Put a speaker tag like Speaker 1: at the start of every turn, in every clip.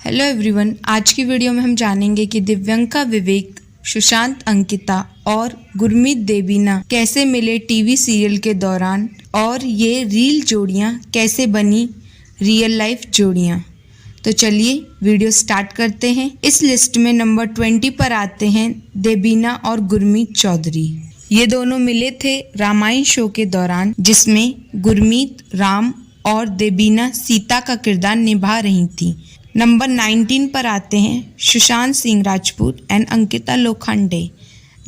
Speaker 1: Hello everyone, आज की video में हम जानेंगे कि दिव्यंका विवेक, सुशांत अंकिता और गुरमीत देबीना कैसे मिले टीवी सीरियल के दौरान और ये रील जोड़ियां कैसे बनी रियल लाइफ जोड़ियां। तो चलिए वीडियो स्टार्ट करते हैं। इस लिस्ट में नंबर 20 पर आते हैं देबीना और गुरमीत चौधरी। ये दोनों मिले थे रामायण शो के दौरान, जिसमें गुरमीत राम और देबीना सीता का किरदार निभा रही थी। नंबर 19 पर आते हैं Sushant Singh Rajput and Ankita Lokhande.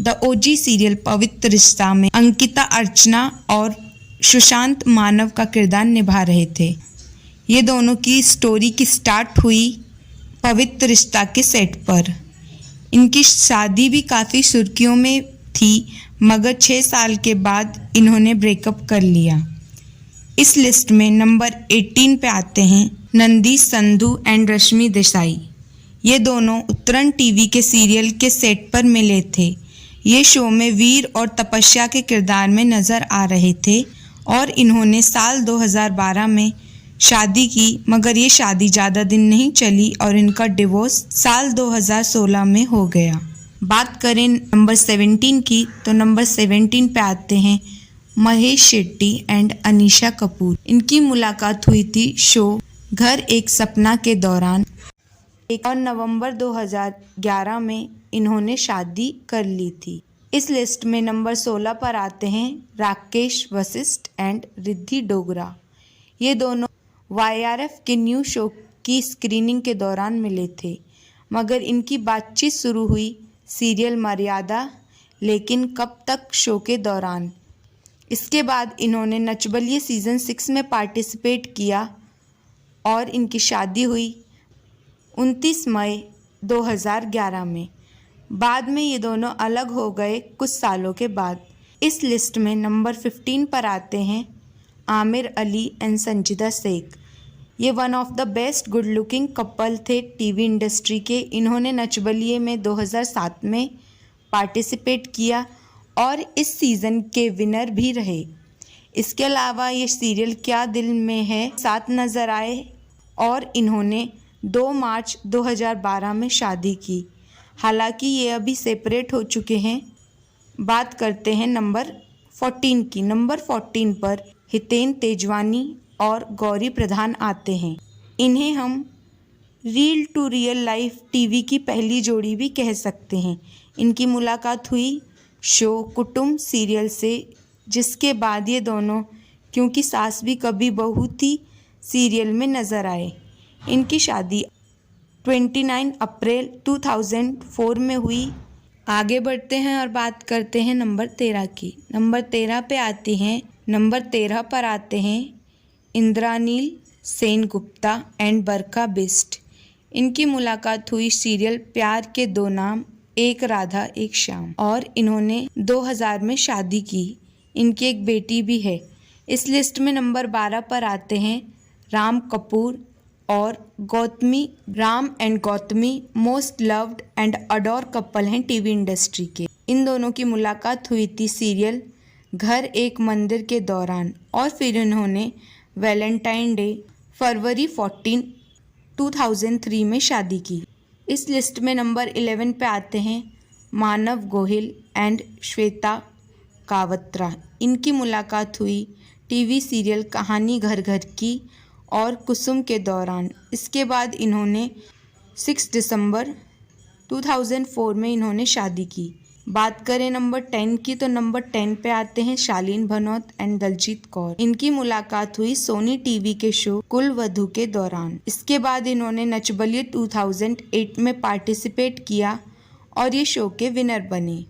Speaker 1: The OG serial पवित्र रिश्ता में अंकिता अर्चना और सुशांत मानव का किरदार निभा रहे थे। ये दोनों की स्टोरी की स्टार्ट हुई पवित्र रिश्ता के सेट पर। इनकी शादी भी काफ़ी सुर्खियों में थी, मगर 6 साल के बाद इन्होंने ब्रेकअप कर लिया। इस लिस्ट में नंबर 18 पे आते हैं नंदी संधू एंड रश्मि देसाई। ये दोनों उत्तरण टीवी के सीरियल के सेट पर मिले थे। ये शो में वीर और तपस्या के किरदार में नज़र आ रहे थे और इन्होंने साल 2012 में शादी की, मगर ये शादी ज़्यादा दिन नहीं चली और इनका डिवोर्स साल 2016 में हो गया। बात करें नंबर 17 की, तो नंबर 17 पे आते हैं महेश शेट्टी एंड अनीशा कपूर। इनकी मुलाकात हुई थी शो घर एक सपना के दौरान। 1 नवंबर 2011 में इन्होंने शादी कर ली थी। इस लिस्ट में नंबर 16 पर आते हैं राकेश वशिष्ठ एंड रिद्धि डोगरा। ये दोनों YRF के न्यू शो की स्क्रीनिंग के दौरान मिले थे, मगर इनकी बातचीत शुरू हुई सीरियल मर्यादा, लेकिन कब तक शो के दौरान। इसके बाद इन्होंने नच बलिए सीज़न 6 में पार्टिसिपेट किया और इनकी शादी हुई 29 मई 2011 में। बाद में ये दोनों अलग हो गए कुछ सालों के बाद। इस लिस्ट में नंबर 15 पर आते हैं आमिर अली एंड संजीदा शेख। ये one of the best good looking couple थे टीवी इंडस्ट्री के। इन्होंने नच बलिए में 2007 में पार्टिसिपेट किया और इस सीज़न के विनर भी रहे। इसके अलावा ये सीरियल क्या दिल में है साथ नज़र आए और इन्होंने 2 मार्च 2012 में शादी की। हालांकि ये अभी सेपरेट हो चुके हैं। बात करते हैं नंबर 14 की। नंबर 14 पर हितेन तेजवानी और गौरी प्रधान आते हैं। इन्हें हम reel to real life TV की पहली जोड़ी भी कह सकते हैं। इनकी मुलाकात हुई शो कुटुंब सीरियल से, जिसके बाद ये दोनों क्योंकि सास भी कभी बहू थी सीरियल में नज़र आए। इनकी शादी 29 अप्रैल 2004 में हुई। आगे बढ़ते हैं और बात करते हैं नंबर 13 की। नंबर 13 पर आते हैं इंद्रानील सेनगुप्ता एंड बरखा बिस्ट। इनकी मुलाकात हुई सीरियल प्यार के 2 नाम, एक राधा एक श्याम, और इन्होंने 2000 में शादी की। इनकी एक बेटी भी है। इस लिस्ट में नंबर 12 पर आते हैं राम कपूर और Gautami. Ram and Gautami most loved and adore couple हैं टीवी इंडस्ट्री के। इन दोनों की मुलाकात हुई थी सीरियल घर एक मंदिर के दौरान और फिर इन्होंने वैलेंटाइन डे फरवरी 14, 2003 में शादी की। इस लिस्ट में नंबर 11 पे आते हैं मानव गोहिल एंड श्वेता कावत्रा। इनकी मुलाकात हुई टीवी सीरियल कहानी घर घर की और कुसुम के दौरान। इसके बाद इन्होंने 6 दिसंबर 2004 में इन्होंने शादी की। बात करें नंबर 10 की, तो नंबर 10 पे आते हैं शालीन भनोत एंड दलजीत कौर। इनकी मुलाकात हुई सोनी टीवी के शो कुलवधू के दौरान। इसके बाद इन्होंने नच बलिए 2008 में पार्टिसिपेट किया और ये शो के विनर बने।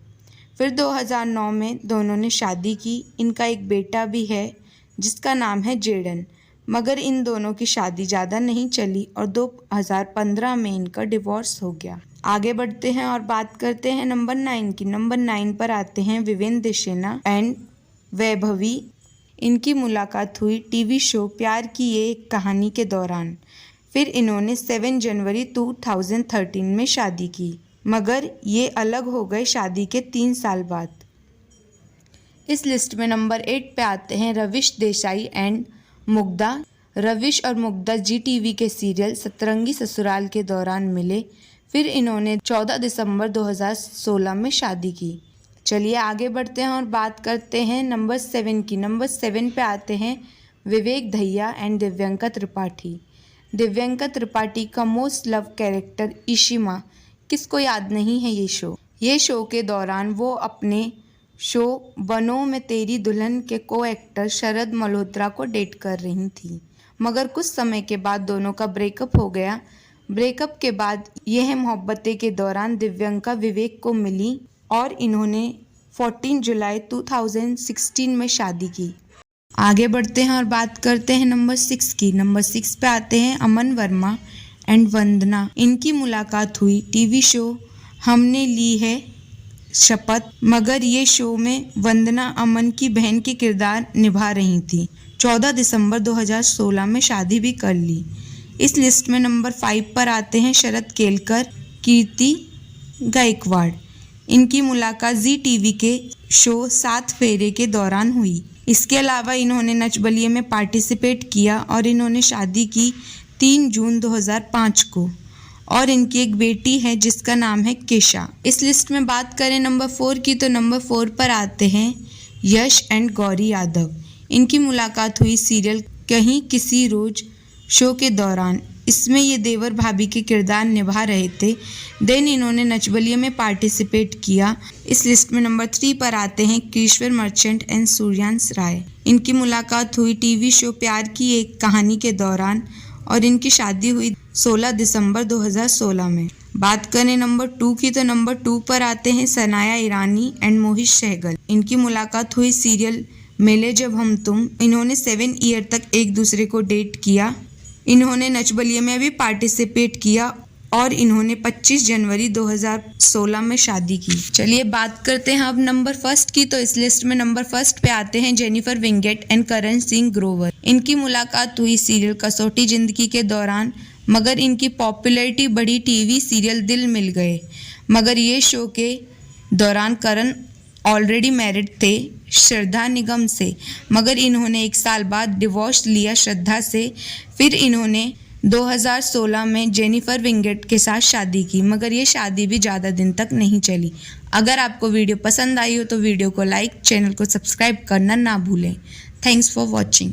Speaker 1: फिर 2009 में दोनों ने शादी की। इनका एक बेटा भी है जिसका नाम है जेडन, मगर इन दोनों की शादी ज़्यादा नहीं चली और 2015 में इनका डिवोर्स हो गया। आगे बढ़ते हैं और बात करते हैं नंबर 9 की। नंबर 9 पर आते हैं विवेन देशेना एंड वैभवी। इनकी मुलाकात हुई टीवी शो प्यार की ये एक कहानी के दौरान। फिर इन्होंने 7 जनवरी 2013 में शादी की, मगर ये अलग हो गए शादी के 3 साल बाद। इस लिस्ट में नंबर 8 पे आते हैं रविश देसाई एंड मुग्धा रविश और मुग्धा जी टीवी के सीरियल सतरंगी ससुराल के दौरान मिले। फिर इन्होंने 14 दिसंबर 2016 में शादी की। चलिए आगे बढ़ते हैं और बात करते हैं नंबर 7 की। नंबर 7 पे आते हैं विवेक दहिया एंड दिव्यंका त्रिपाठी। दिव्यंका त्रिपाठी का मोस्ट लव कैरेक्टर ईशिमा, किसको याद नहीं है ये शो के दौरान वो अपने शो बनों में तेरी दुल्हन के को एक्टर शरद मल्होत्रा को डेट कर रही थी, मगर कुछ समय के बाद दोनों का ब्रेकअप हो गया। ब्रेकअप के बाद यह मोहब्बतें के दौरान दिव्यंका विवेक को मिली और इन्होंने 14 जुलाई 2016 में शादी की। आगे बढ़ते हैं और बात करते हैं नंबर 6 की। नंबर 6 पे आते हैं अमन वर्मा एंड वंदना। इनकी मुलाकात हुई टीवी शो हमने ली है शपथ, मगर ये शो में वंदना अमन की बहन के किरदार निभा रही थी। 14 दिसंबर 2016 में शादी भी कर ली। इस लिस्ट में नंबर 5 पर आते हैं शरद केलकर, कीर्ति गायकवाड़। इनकी मुलाकात जी टीवी के शो 7 फेरे के दौरान हुई। इसके अलावा इन्होंने नच बलिए में पार्टिसिपेट किया और इन्होंने शादी की 3 जून 2005 को और इनकी एक बेटी है जिसका नाम है केशा। इस लिस्ट में बात करें नंबर 4 की तो नंबर 4 पर आते हैं यश एंड गौरी यादव। इनकी मुलाकात हुई सीरियल कहीं किसी रोज शो के दौरान। इसमें ये देवर भाभी के किरदार निभा रहे थे। देन इन्होंने नच बलिए में पार्टिसिपेट किया। इस लिस्ट में नंबर 3 पर आते हैं कृष्वर मर्चेंट एंड सूर्यांश राय। इनकी मुलाकात हुई टीवी शो प्यार की एक कहानी के दौरान और इनकी शादी हुई 16 दिसंबर 2016 में। बात करें नंबर 2 की तो नंबर 2 पर आते हैं सनाया ईरानी एंड मोहित सहगल। इनकी मुलाकात हुई सीरियल मिले जब हम तुम। इन्होंने 7 ईयर तक एक दूसरे को डेट किया। इन्होंने नच बलिए में भी पार्टिसिपेट किया और इन्होंने 25 जनवरी 2016 में शादी की। चलिए बात करते हैं अब नंबर 1 की। तो इस लिस्ट में नंबर 1 पे आते हैं Jennifer Winget and Karan Singh Grover. इनकी मुलाकात हुई सीरियल कसौटी जिंदगी के दौरान, मगर इनकी पॉपुलैरिटी बढ़ी टीवी सीरियल दिल मिल गए। मगर ये शो के दौरान करण ऑलरेडी मैरिड थे श्रद्धा निगम से, मगर इन्होंने 1 साल बाद डिवोर्स लिया श्रद्धा से। फिर इन्होंने 2016 में जेनिफर विंगेट के साथ शादी की, मगर ये शादी भी ज़्यादा दिन तक नहीं चली। अगर आपको वीडियो पसंद आई हो तो वीडियो को लाइक, चैनल को सब्सक्राइब करना ना भूलें। Thanks for watching.